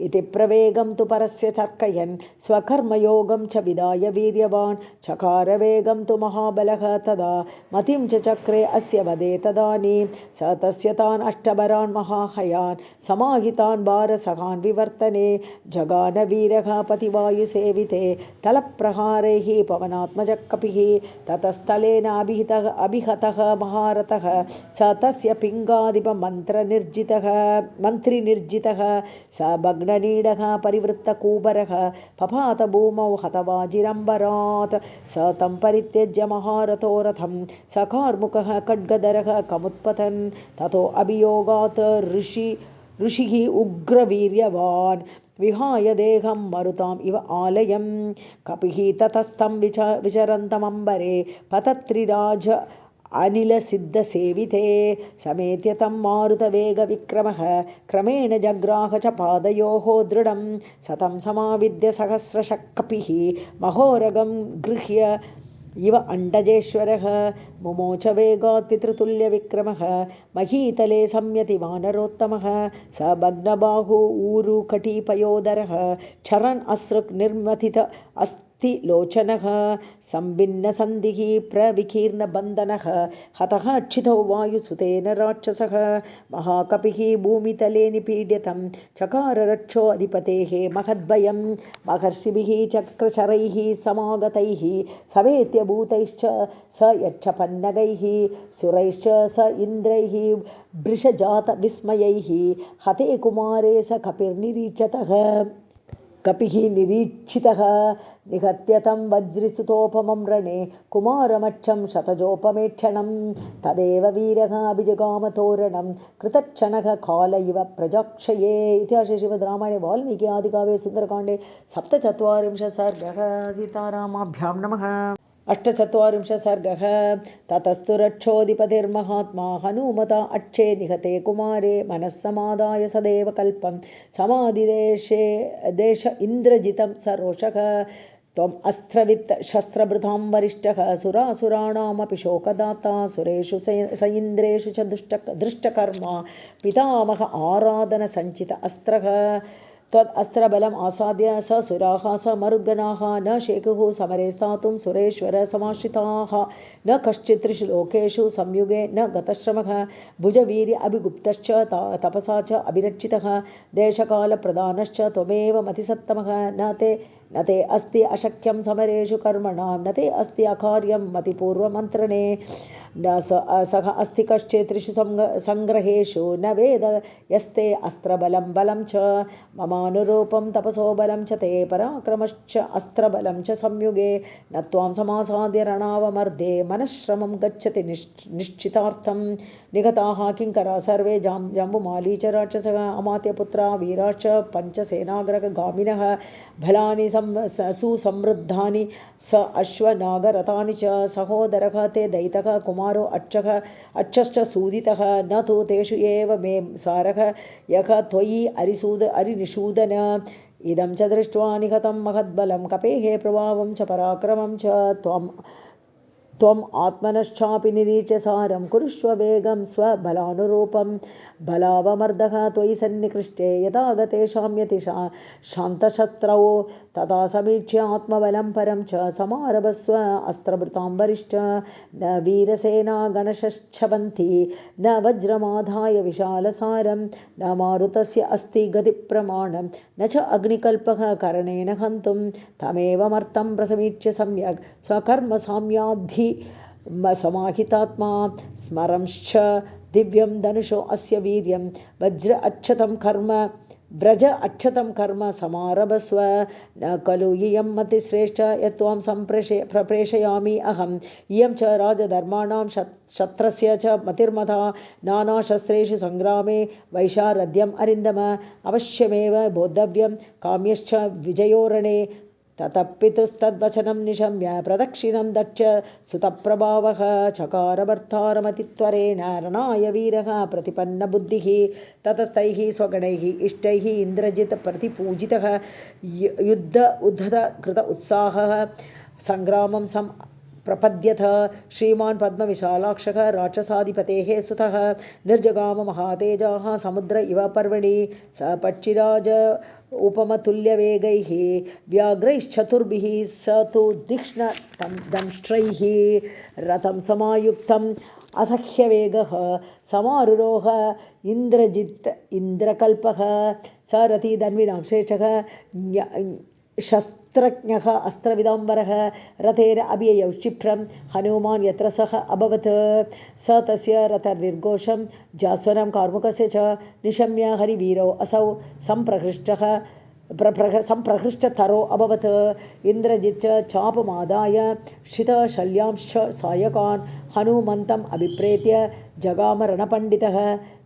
इति प्रवेगं तु परस्य तर्कयन् स्वकर्मयोगं च विदाय वीर्यवान् चकारवेगं तु महाबलः तदा मतिं च चक्रे अस्य वदे तदानीं स तस्य तान् अष्टबरान् महाहयान् समाहितान् भारसखान् विवर्तने जगानवीरः पतिवायुसेविते तलप्रहारैः पवनात्मजः कपिः ततस्थलेन अभिहतः महारथः स तस्य पिङ्गाधिपमन्त्रनिर्जितः निर्जितः स भग्ननीडः परिवृत्तकूबरः पपात भूमौ हतवाजिरम्बरात् स तं परित्यज्य महारथो रथं स कार्मुकः खड्गधरः कमुत्पतन् ततो अभियोगात् ऋषिः उग्रवीर्यवान् विहाय देहं मरुताम् इव आलयं कपिः ततस्तं विचरन्तमम्बरे पतत्रिराज अनिलसिद्धसेविते समेत्य तं मारुतवेगविक्रमः क्रमेण जग्राह च पादयोः दृढं सतं समाविद्य सहस्रशः कपिः महोरगं गृह्य इव अण्डजेश्वरः मुमोच वेगात् पितृतुल्यविक्रमः महीतले संयति वानरोत्तमः स भग्नबाहु ऊरुकटिपयोदरः क्षरन् अश्रुक् निर्मथित लोचनः संभिन्नसन्धिः प्रविकीर्णबन्धनः हतः क्षितौ वायुसुतेन राक्षसः महाकपिः भूमितले निपीड्यतं चकार रक्षो अधिपतेः महद्भयं महर्षिभिः चक्रचरैः समागतैः सवेत्य भूतैश्च स यक्षपन्नगैः सुरैश्च स इन्द्रैः वृषजात विस्मयैः हते कुमारे स कपिर्निरीक्षतः कपिः निरीक्षितः निहत्य तं वज्रिसुतोपमं रणे कुमारमक्षं शतजोपमेक्षणं तदेव वीरः अभिजगामतोरणं कृतक्षणः काल इव प्रजाक्षये। इतिहासे श्रीमद्रामायणे वाल्मीकि आदिकाव्ये सुन्दरकाण्डे 47 सर्गः। सीतारामाभ्यां नमः। 48 सर्गः। ततस्तु रक्षोधिपतिर्महात्मा हनुमता अक्षे निहते कुमारे मनस्समादाय सदैव कल्पं समाधिदेश इन्द्रजितं सरोषः त्वम् अस्त्रवित् शस्त्रभृतां वरिष्ठः सुरासुराणामपि शोकदाता सुरेषु स इन्द्रेषु च दृष्टकर्मा पितामह आराधनसञ्चित अस्त्रः त्वद् अस्त्रबलम् आसाद्य स सुराः स मरुद्गणाः न शेकुः समरे स्थातुं सुरेश्वर समाश्रिताः न कश्चित् त्रिषु लोकेषु संयुगे न गतश्रमः भुजवीर्य अभिगुप्तश्च तपसा च अभिरक्षितः देशकालप्रधानश्च त्वमेव मतिसत्तमः न ते अस्ति अशक्यं समरेषु कर्मणां न ते अस्ति अकार्यं मतिपूर्वमन्त्रणे न सः अस्ति कश्चित् त्रिषु सङ्ग्रहेषु न वेद यस्ते अस्त्रबलं बलं च ममानुरूपं तपसो बलं च ते पराक्रमश्च अस्त्रबलं च संयुगे न त्वां समासाद्य रणावमर्दे मनश्रमं गच्छति निश्चितार्थं निगताः किङ्करा सर्वे जम्बुमाली च राक्षसः अमात्यपुत्रा वीराश्च पञ्चसेनाग्रगामिनः फलानि सुसमृद्धानि स अश्वनागरथानि च सहोदरः ते दैतः कुमारो अक्षश्च सूदितः न तु तेषु एव मे सारः यः त्वयि अरिनिषूदन इदं च दृष्ट्वा निहतं महद्बलं कपेः प्रभावं च पराक्रमं च त्वम् आत्मनश्चापि निरीच्य सारं कुरुष्व वेगं स्वबलानुरूपं बलावमर्दः त्वयि सन्निकृष्टे यथा गतेषां यतिषा शान्तशत्रौ तथा समीक्ष्य आत्मबलं परं च समारभस्व अस्त्रभृतां वरिष्ठ न वीरसेना गणशच्छवन्ति न वज्रमाधाय विशालसारं न मारुतस्य अस्ति गतिप्रमाणं न च अग्निकल्पः करणेन हन्तुं तमेवमर्थं प्रसमीक्ष्य सम्यक् स्वकर्मसाम्याद्धि समाहितात्मा स्मरंश्च दिव्यं धनुषो अस्य वीर्यं व्रज अक्षतं कर्म समारभस्व न खलु इयं मतिश्रेष्ठ यत्त्वां प्रप्रेषयामि अहम् इयं च राजधर्माणां शत्रस्य च मतिर्मता नानाशस्त्रेषु सङ्ग्रामे वैशारद्यम् अरिन्दम अवश्यमेव बोद्धव्यं काम्यश्च विजयोरणे ततपितुस्तद्वचनं निशम्य प्रदक्षिणं दक्ष सुतप्रभावः चकारभर्तारमतित्वरेण रणाय वीरः प्रतिपन्नबुद्धिः ततस्तैः स्वगणैः इष्टैः इन्द्रजित् प्रतिपूजितः युद्ध उद्धत कृत उत्साहः सङ्ग्रामं प्रपद्यथ श्रीमान् पद्मविशालाक्षः राक्षसाधिपतेः सुतः निर्जगाम महातेजाः समुद्र इव पर्वणि स पक्षिराज उपमतुल्यवेगैः व्याघ्रैश्चतुर्भिः स तु दंष्ट्रैः रथं समायुक्तम् असह्यवेगः समारुरोह इन्द्रकल्पः स रथी धन्विनां श्रेष्ठः शस्त्रज्ञः अस्त्रविदाम्बरः रथेन अभिययौ क्षिप्रं हनुमान् यत्र सः अभवत् स तस्य रथनिर्घोषं जास्वनं कार्मुकस्य च निशम्य हरिवीरौ असौ सम्प्रहृष्टतरो अभवत् इन्द्रजित् चापमादाय श्रितशल्यांश्च सायकान् हनुमन्तम् अभिप्रेत्य जगाम रणपण्डितः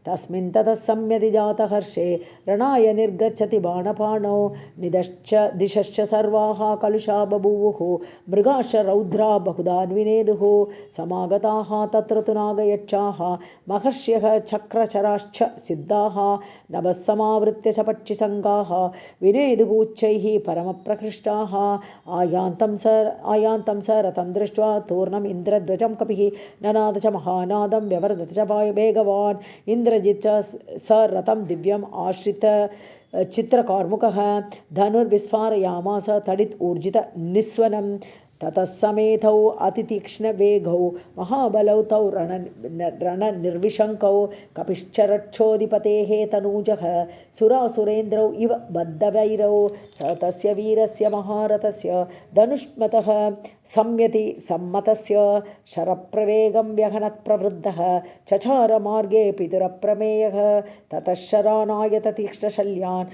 तस्मिन् ततः सम्यति जातहर्षे रणाय निर्गच्छति बाणपाणौ दिशश्च सर्वाः कलुषा बभूवुः मृगाश्च रौद्रा बहुधान्विनेदुः समागताः तत्र तु नागयक्षाः महर्ष्यः चक्रचराश्च सिद्धाः नभः समावृत्य च पक्षिसङ्गाः विनेदुः उच्चैः परमप्रकृष्टाः आयान्तं स रथं दृष्ट्वा तूर्णम् इन्द्रध्वजं कपिः ननाद च महानादं व्यवर्धत च वेगवान् इन्द्रजित् स रथं दिव्यम् आश्रित चित्रकार्मुकः धनुर्विस्फारयामास तडित् ऊर्जित निस्वनं ततः समेतौ अतितीक्ष्णवेगौ महाबलौ तौ रणनिर्विशङ्कौ कपिश्चरक्षोधिपतेः तनूजः सुरासुरेन्द्रौ इव बद्धवैरौ स तस्य वीरस्य महारथस्य धनुष्मतः सम्यति सम्मतस्य शरप्रवेगं व्यहनत्प्रवृद्धः चचार मार्गे पितुरप्रमेयः ततः शरानायत तीक्ष्णशल्यान्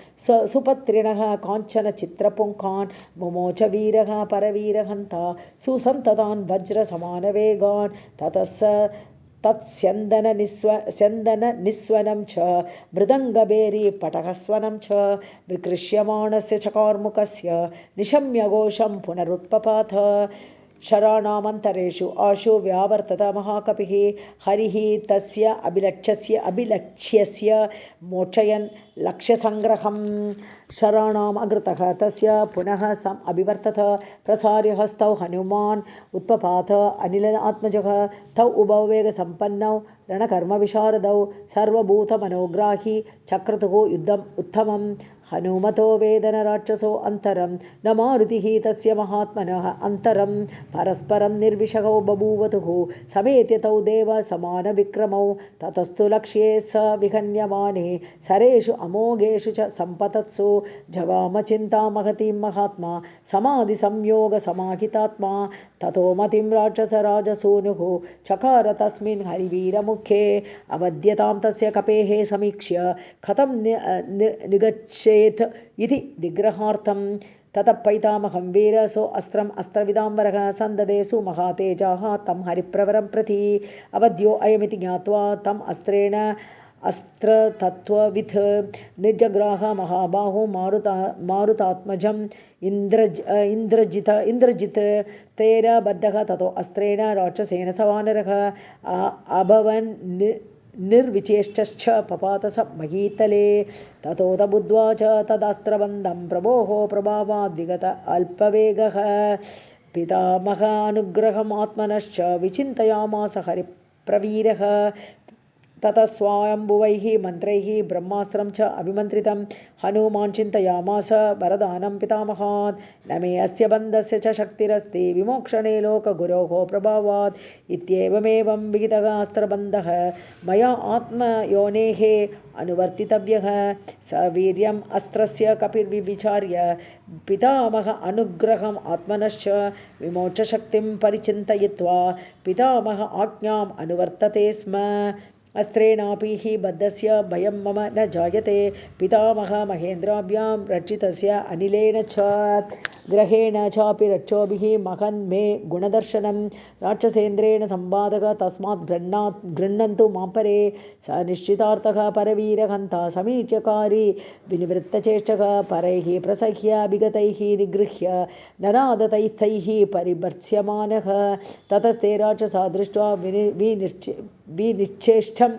सुपत्रिणः काञ्चन चित्रपुङ्खान् मुमोच वीरः परवीरहन्ता सुसन्ततान् वज्रसमानवेगान् ततः तत्स्यन्दननिस्वनं च मृदङ्गभेरी पटकस्वनं च विकृष्यमाणस्य च कार्मुकस्य निशम्यघोषं पुनरुत्पपाथ शराणामन्तरेषु आशु व्यावर्तत महाकपिः हरिः तस्य अभिलक्ष्यस्य मोक्षयन् लक्ष्यसङ्ग्रहं शराणाम् अग्रतः तस्य पुनः अभिवर्तत प्रसार्य हस्तौ हनुमान् उत्पपात अनिलात्मजः तौ उभौ वेगसम्पन्नौ रणकर्मविशारदौ सर्वभूतमनोग्राही चक्रतुः युद्धम् उत्तमं हनुमतो वेदनराक्षसो अन्तरं न मारुतिः तस्य महात्मनः अन्तरं परस्परं निर्विशगौ बभूवतुः समेत्य तौ देव समानविक्रमौ ततस्तु लक्ष्ये स विहन्यमाने सरेषु अमोघेषु च सम्पतत्सु जगाम चिन्ता महतीं महात्मा समाधिसंयोगसमाहितात्मा ततो मतिं राक्षसराजसूनुः चकार तस्मिन् हरिवीरमुखे अवद्यतां तस्य कपेः समीक्ष्य कथं निगच्छेत् इति निग्रहार्थं ततः पैतामहं वीरसो अस्त्रम् अस्त्रविदाम्बरः सन्ददेसु महातेजाः तं हरिप्रवरं प्रति अवध्यो अयमिति ज्ञात्वा तम् अस्त्रेण अस्त्रतत्त्ववित् निर्जग्राह महाबाहो मारुतात्मजम् इन्द्रजित् तेन बद्धः ततो अस्त्रेण राक्षसेन सवानरः अभवन् निर्विचेष्टश्च पपात स महीतले ततोदबुद्ध्वा च तदस्त्रबन्धं प्रभोः प्रभावाद्विगत अल्पवेगः पितामह अनुग्रहमात्मनश्च विचिन्तयामास हरिप्रवीरः ततः स्वायम्भुवैः मन्त्रैः ब्रह्मास्त्रं च अभिमन्त्रितं हनुमान् चिन्तयामास वरदानं पितामहात् न मे अस्य बन्धस्य च शक्तिरस्ति विमोक्षणे लोकगुरोः प्रभावात् इत्येवमेवं विहितः अस्त्रबन्धः मया आत्मयोनेः अनुवर्तितव्यः स वीर्यम् अस्त्रस्य कपिर्विचार्य पितामह अनुग्रहम् आत्मनश्च विमोक्षशक्तिं परिचिन्तयित्वा पितामह आज्ञाम् अनुवर्तते स्म अस्त्रेणापि हि बद्धस्य भयं मम न जायते पितामह महेन्द्राभ्यां रक्षितस्य अनिलेन च ग्रहेण चापि रक्षोभिः महन् मे गुणदर्शनं राक्षसेन्द्रेण सम्बाधकः तस्मात् गृह्णन्तु मां परे स निश्चितार्थः परवीरहन्ता समीक्ष्यकारी विनिवृत्तचेष्टः परैः प्रसह्य विगतैः निगृह्य ननादतैः परिभर्त्स्यमानः ततस्ते राक्षसा दृष्ट्वा विनिश्चेष्टम्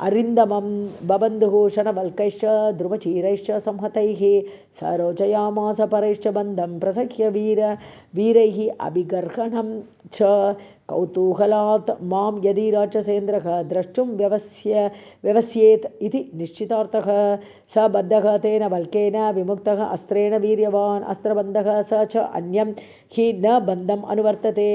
अरिन्दमं बबन्धुः शनवल्कैश्च द्रुमचीरैश्च संहतैः सरोचयामास परैश्च बन्धं प्रसह्य वीरैः अभिगर्हणं च कौतूहलात् मां यदि राक्षसेन्द्रः द्रष्टुं व्यवस्येत् इति निश्चितार्थः स बद्धः तेन वल्केन विमुक्तः अस्त्रेण वीर्यवान् अस्त्रबन्धः स च अन्यं हि न बन्धम् अनुवर्तते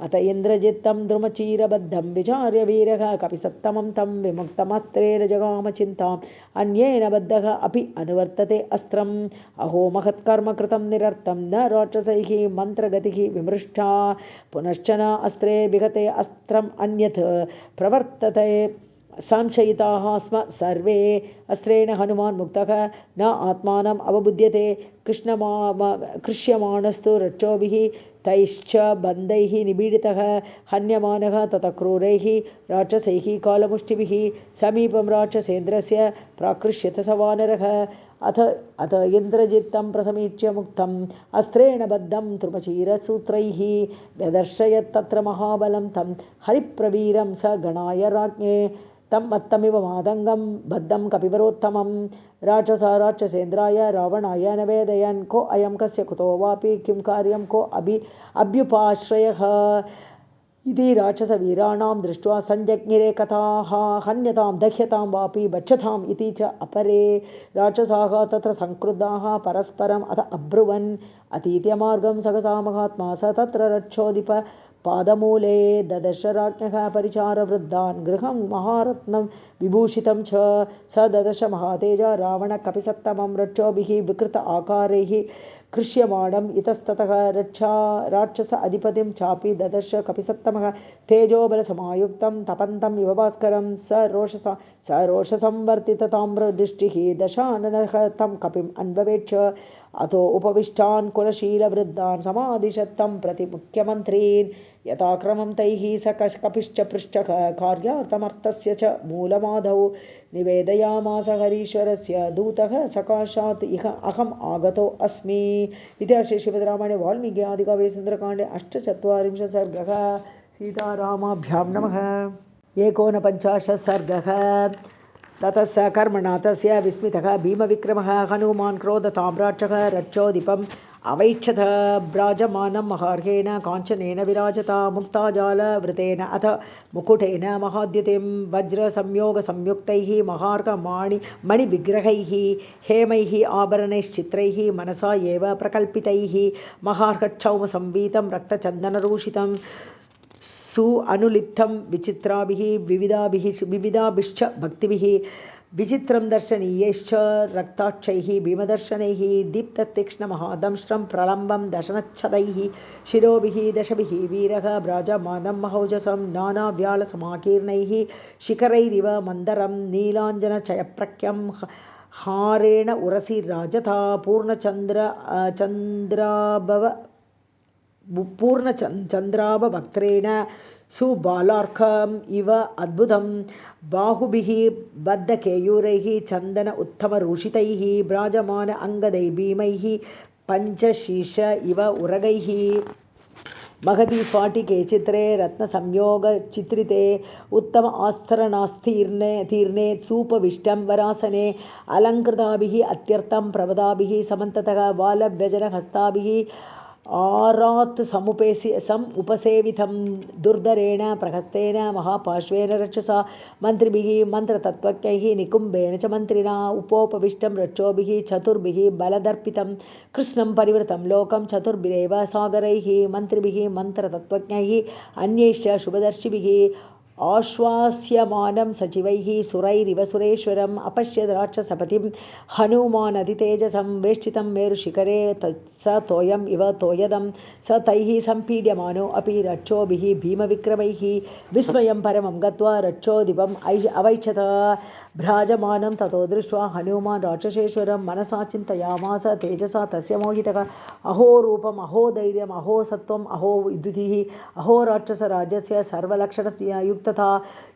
अत इन्द्रजित्तं द्रुमचीरबद्धं विचार्य वीरः कपिसत्तमं तं विमुक्तमस्त्रेण जगाम चिन्ताम् अन्येन बद्धः अपि अनुवर्तते अस्त्रम् अहो महत्कर्म कृतं निरर्थं न राक्षसैः मन्त्रगतिः विमृष्टा पुनश्च न अस्त्रे विगते अस्त्रम् अन्यत् प्रवर्तते संशयिताः स्म सर्वे अस्त्रेण हनुमान् मुक्तः न आत्मानम् अवबुध्यते कृष्यमाणस्तु रक्षोभिः तैश्च बन्धैः निबीडितः हन्यमानः ततः क्रूरैः राक्षसैः कालमुष्टिभिः समीपं राक्षसेन्द्रस्य प्राकृष्यत स वानरः अथ इन्द्रजित्तं प्रसमीच्य मुक्तम् अस्त्रेण बद्धं द्रुमचीरसूत्रैः व्यदर्शयत् तत्र महाबलं तं हरिप्रवीरं स गणाय राज्ञे तं मत्तमिव मातङ्गं बद्धं कपिवरोत्तमं राक्षसेन्द्राय रावणाय निवेदयन् को अयं कस्य कुतो वापि किं कार्यं को अभ्युपाश्रयः इति राक्षसवीराणां दृष्ट्वा सञ्जज्ञिरे कथाः हन्यतां दह्यतां वापि भक्षताम् इति च अपरे राक्षसाः तत्र संक्रुद्धाः परस्परम् अथ अब्रुवन् अतीत्यमार्गं सहसा महात्मा स तत्र रक्षोदिप पादमूले ददश राज्ञः परिचारवृद्धान् गृहं महारत्नं विभूषितं च स ददश महातेज रावणकपिसत्तमं रक्षोभिः विकृत आकारैः कृष्यमाणम् इतस्ततः राक्षस अधिपतिं चापि ददर्श कपिसत्तमः तेजोबलसमायुक्तं तपन्तम् इव भास्करं स रोषसंवर्तितताम्रदृष्टिः दशाननः तं कपिम् अन्ववेक्ष अतो उपविष्टान् कुलशीलवृद्धान् समादिशत्तं प्रति मुख्यमन्त्रीन् यथाक्रमं तैः स कपिश्च पृष्ठः कार्यार्थमर्थस्य च मूलमादौ निवेदयामास हरीश्वरस्य दूतः सकाशात् इह अहम् आगतो अस्मि इति श्रीमद्रामायणे वाल्मीकि आदिकाव्ये सुन्दरकाण्डे 48 सर्गः। सीतारामाभ्यां नमः। 49 सर्गः। ततः स कर्मणा तस्य विस्मितः भीमविक्रमः हनुमान् क्रोधताम्राक्षः रक्षोदीपम् अवैक्षत ब्राजमानं महार्घेण काञ्चनेन विराजता मुक्ताजालवृतेन अथ मुकुटेन महाद्युतिं वज्रसंयोगसंयुक्तैः महार्घमणिविग्रहैः हेमैः आभरणैश्चित्रैः मनसा एव प्रकल्पितैः महार्घक्षौमसंवीतं रक्तचन्दनरूषितं अनुलिप्तं विचित्राभिः विविधाभिश्च भक्तिभिः विचित्रं दर्शनीयैश्च रक्ताक्षैः भीमदर्शनैः दीप्ततीक्ष्णमहादंष्ट्रं प्रलम्बं दशनच्छदैः शिरोभिः दशभिः वीरः भ्राजमानं महौजसं नानाव्यालसमाकीर्णैः शिखरैरिव मन्दरं नीलाञ्जनचयप्रख्यं हारेण उरसि राजता पूर्णचन्द्राभवक्त्रेण सुबालार्कम् इव अद्भुतं बाहुभिः बद्धकेयूरैः चन्दन उत्तमरूषितैः भ्राजमान अङ्गदैः भीमैः पञ्चशीर्ष इव उरगैः महती स्फाटिके चित्रे रत्नसंयोगचित्रिते उत्तम आस्तरणास्तीर्णे सूपविष्टं वरासने अलङ्कृताभिः अत्यर्थं प्रवदाभिः समन्ततः वालव्यजनहस्ताभिः आरात् समुपसेवितं दुर्धरेण प्रहस्तेन महापार्श्वेन रक्षसा मन्त्रिभिः मन्त्रतत्त्वज्ञैः निकुम्भेन च मन्त्रिणा उपोपविष्टं रक्षोभिः चतुर्भिः बलदर्पितं कृष्णं परिवृतं लोकं चतुर्भिरेव सागरैः मन्त्रिभिः मन्त्रतत्त्वज्ञैः अन्यैश्च शुभदर्शिभिः आश्वास्यमानं सचिवैः सुरैरिव सुरेश्वरम् अपश्यद् राक्षसपतिं हनुमानतितेजसं वेष्टितं मेरुशिखरे स तोयम् इव तोयदं स तैः सम्पीड्यमानो अपि रक्षोभिः भीमविक्रमैः विस्मयं परमं गत्वा रक्षोदीपम् अवैक्षत भ्राजमानं ततो दृष्ट्वा हनुमान् राक्षसेश्वरं मनसा चिन्तयामास तेजसा तस्य मोहितः अहो रूपम् अहो धैर्यम् अहो सत्त्वम् अहो विद्युतिः अहो राक्षसराज्यस्य सर्वलक्षणस्य युक्तता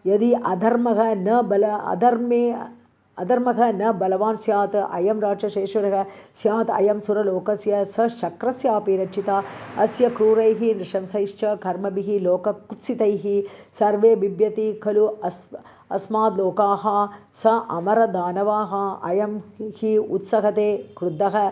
यदि अधर्मे अधर्मः न बलवान् स्यात् अयं राक्षसेश्वरः स्यात् अयं सुरलोकस्य स शक्रस्यापि रक्षिता अस्य क्रूरैः नृशंसैश्च कर्मभिः लोककुत्सितैः सर्वे बिभ्यति खलु अस्माद् लोकाः स अमरदानवाः अयं हि उत्सहते क्रुद्धः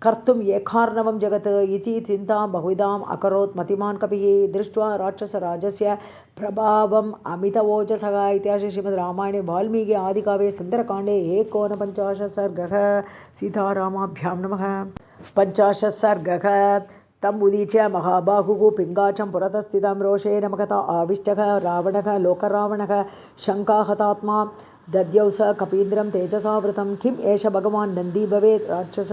कर्तुम् एकार्णवं जगत् इति चिन्तां बहुविधाम् अकरोत् मतिमान् कपिः दृष्ट्वा राक्षसराजस्य प्रभावम् अमितवोजसः इत्यादि श्रीमद्रामायणे वाल्मीकि आदिकाव्ये सुन्दरकाण्डे 49 सर्गः। सीतारामाभ्यां नमः। 50 सर्गः। तम् उदीच्य महाबाहुः पिङ्गाचं पुरतस्थितं रोषेण मगता आविष्टः रावणः लोकरावणः शङ्काहतात्मा दद्यौ स कपीन्द्रं तेजसावृतं किम् एष भगवान् नन्दी भवेत् राक्षस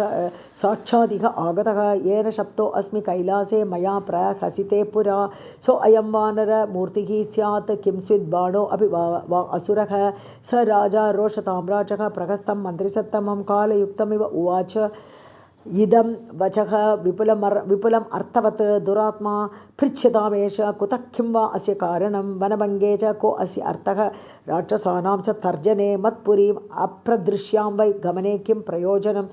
साक्षादिह आगतः येन शप्तो अस्मि कैलासे मया प्रहसिते पुरा सो अयं वानरमूर्तिः स्यात् किं स्विद्बाणो अपि वा असुरः स राजा रोषताम्राजः प्रहस्तं मन्त्रिसत्तमं कालयुक्तमिव उवाच इदं वचः विपुलम् अर्थवत् दुरात्मा पृच्छतामेष कुतः किं वा अस्य कारणं वनभङ्गे च को अस्य अर्थः राक्षसानां च तर्जने मत्पुरीम् अप्रदृश्यां वै गमने किं प्रयोजनम्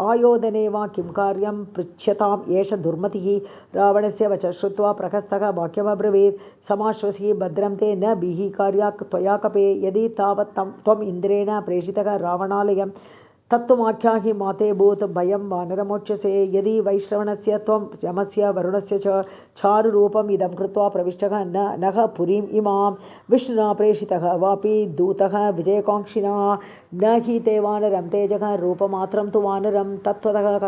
आयोधने वा किं कार्यं पृच्छताम् एष दुर्मतिः रावणस्य वचः श्रुत्वा प्रहस्तः वाक्यमब्रवीत् समाश्वसी भद्रं ते न बीहि कार्या त्वया कपे यदि तावत् त्वम् इन्द्रेण प्रेषितः रावणालयं तत्त्वमाख्याहि माते भूत भयं वानरमोच्यसे यदि वैश्रवणस्य त्वं यमस्य वरुणस्य च चारुरूपम् इदं कृत्वा प्रविष्टः नः पुरीम् इमां विष्णुना प्रेषितः वापि दूतः विजयकाङ्क्षिणा न हि ते वानरं तेजः रूपमात्रं तु वानरं तत्त्वतः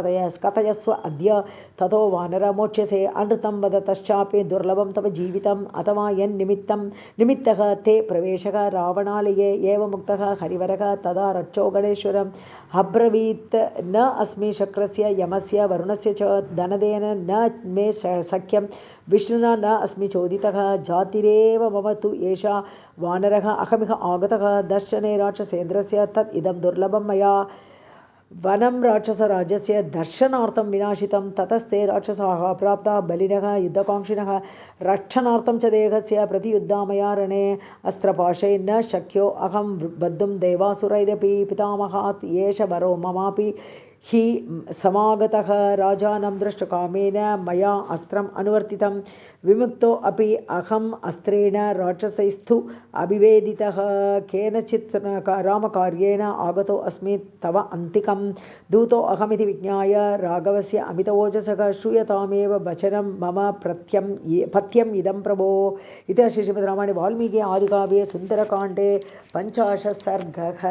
कथयस्व अद्य ततो वानरमोच्यसे अनृतं वद तश्चापि दुर्लभं तव जीवितम् अथवा यन्निमित्तः ते प्रवेशः रावणालये एवमुक्तः हरिवरः तदा रक्षो गणेश्वरम् अब्रवीत् न अस्मि शक्रस्य यमस्य वरुणस्य च धनदेन न मे सख्यं विष्णुना न अस्मि चोदितः जातिरेव मम तु एषा वानरः अहमिह आगतः दर्शने राक्षसेन्द्रस्य तत् इदं दुर्लभं मया वनं राक्षसराजस्य दर्शनार्थं विनाशितं ततस्ते राक्षसाः प्राप्ता बलिनः युद्धकाङ्क्षिणः रक्षणार्थं च देहस्य प्रतियुद्धामया रणे अस्त्रपाशै न शक्यो अहं बद्धुं देवासुरैरपि पितामहात् एष वरो ममापि हि समागतः राजानं द्रष्टुकामेन मया अस्त्रम् अनुवर्तितं विमुक्तो अपि अहम् अस्त्रेण राक्षसैस्तु अभिवेदितः केनचित् रामकार्येण आगतो अस्मि तव अन्तिकं दूतो अहमिति विज्ञाय राघवस्य अमितवोजसः श्रूयतामेव वचनं मम पथ्यम् इदं प्रभो। इति श्रीमद्रामायणे वाल्मीकि आदिकाव्ये सुन्दरकाण्डे 50 सर्गः।